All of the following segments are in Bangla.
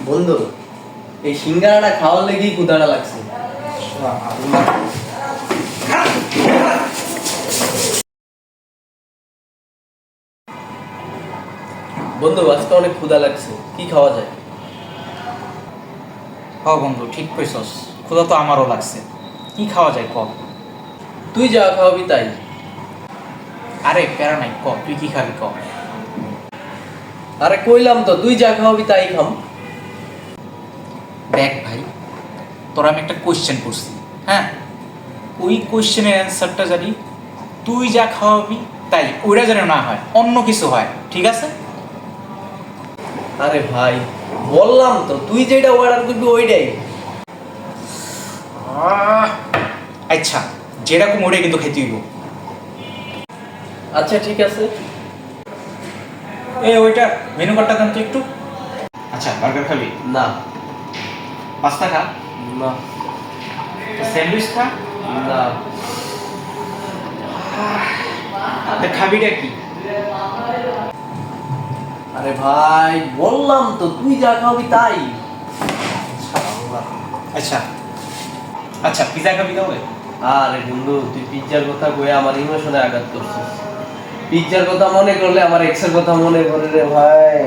বন্ধু, এই সিঙ্গারাটা খাওয়ার লেগেই ক্ষুধাটা লাগছে। বন্ধু, আজকে অনেক ক্ষুধা লাগছে, কি খাওয়া যায়? বন্ধু ঠিক কইছস, ক্ষুধা তো আমারও লাগছে। কি খাওয়া যায় ক? তুই যা খাওয়াবি তাই। আরে প্যারা নাই, ক তুই কি খাবি ক? আরে কইলাম তো, তুই যা খাওয়াবি তাই খাম। দেখ ভাই, তোর আমি একটা কোয়েশ্চেন করছি, হ্যাঁ, ওই কোয়েশ্চেনের অ্যান্সারটা জানি তুই যা খাওয়াবি তাই, ওইটা যেন না হয় অন্য কিছু হয়, ঠিক আছে? আরে ভাই, বললাম তো তুই যেটা অর্ডার করবি ওইটাই। আচ্ছা, যেরকম ওইটাই কিন্তু খেতে হইব। আচ্ছা ঠিক আছে। ওইটা মেনু কার্ডটা দেন তো একটু। আচ্ছা, বার্গার খাবি? না। পাস্তা খা? না। স্যান্ডউইচ খা? না। খাবিটা কি? আরে ভাই, বললাম তো তুই যা খাওয়াবি তাই। আচ্ছা আচ্ছা, পিজা খাবি তাহলে? আরে বন্ধু, তুই পিজ্জার কথা কয়ে আমার ইমোশনে আঘাত করছিস। পিজ্জার কথা মনে করলে আমার এক্সের কথা মনে পড়ে রে ভাই।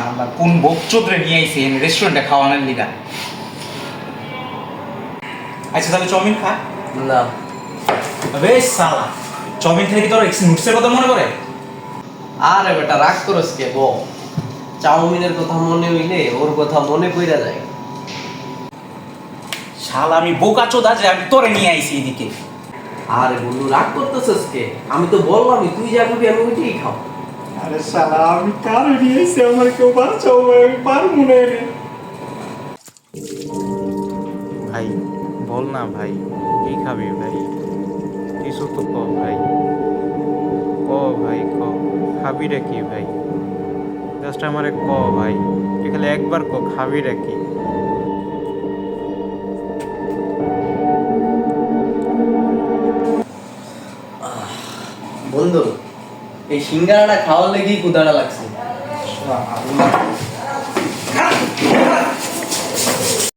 আল্লাহ, কোন বকচোদরে নিয়ে আইছে রেস্টুরেন্টে খাওয়ানোর লিগা। আচ্ছা তাহলে চাউমিন খা। না। বেশ সালা, চাউমিন খেলে কি তোর নুডলসের কথা মনে পড়ে? আরে বেটা, রাগ করস কে বল? চাউমিনের কথা মনে হইলে ওর কথা মনে পড়া যায়। শালা, আমি বোকা চোদা যে আমি তোরে নিয়ে আইছি এদিকে। আরে বন্ধু, রাগ করতেছিস কে? আমি তো বললামই তুই যা খাবি আমি ওইটাই খাও। আরে শালা, আমি কারে নিয়ে আইছি, আমার কেউ বাঁচাও ভাই, আমি পারবো না রে। ভাই বল না ভাই, কি খাবি ভাই? কিছু তো ক ভাই, ক ভাই ক, খাবিটা কি ভাই? জাস্ট আমারে ক ভাই, তুই খালি একবার ক খাবিটা কি? বন্ধু, এই সিঙ্গারাটা খাওয়ার লেগেই ক্ষুধাটা লাগছে।